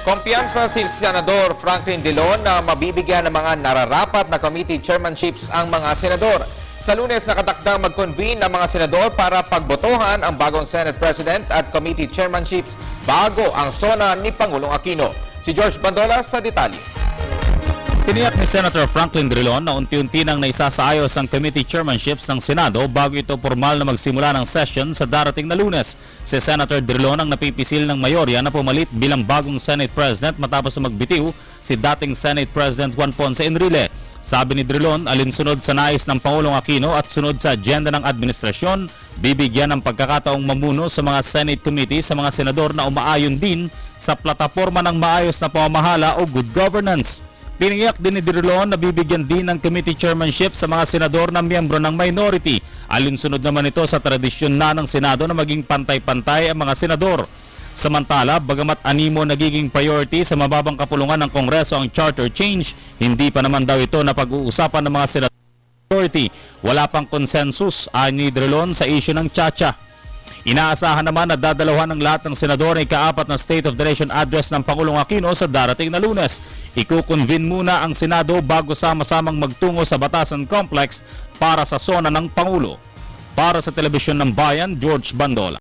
Kumpiyansa si Senador Franklin Drilon na mabibigyan ng mga nararapat na committee chairmanships ang mga senador. Sa Lunes, nakatakdang mag-convene ang mga senador para pagbotohan ang bagong Senate President at committee chairmanships bago ang SONA ni Pangulong Aquino. Si George Bandola sa detalye. Tiniyak ni Senator Franklin Drilon na unti-unti nang naisasaayos ang committee chairmanships ng Senado bago ito formal na magsimula ng session sa darating na Lunes. Si Senator Drilon ang napipisil ng mayorya na pumalit bilang bagong Senate President matapos na magbitiw si dating Senate President Juan Ponce Enrile. Sabi ni Drilon, alinsunod sa nais ng Pangulong Aquino at sunod sa agenda ng administrasyon, bibigyan ng pagkakataong mamuno sa mga Senate Committee sa mga senador na umaayon din sa plataforma ng maayos na pamamahala o good governance. Tiniyak din ni Drilon na bibigyan din ng committee chairmanship sa mga senador na miyembro ng minority. Alinsunod naman ito sa tradisyon na ng Senado na maging pantay-pantay ang mga senador. Samantala, bagamat animo nagiging priority sa mababang kapulungan ng Kongreso ang charter change, hindi pa naman daw ito na pag-uusapan ng mga senador. Wala pang consensus ni Drilon sa issue ng Chacha. Inaasahan naman na dadalawan ng lahat ng senador ang ika-4 na State of the Nation address ng Pangulong Aquino sa darating na Lunes. Ikukonvene muna ang Senado bago sama-samang magtungo sa Batasan Complex para sa SONA ng Pangulo. Para sa Telebisyon ng Bayan, George Bandola.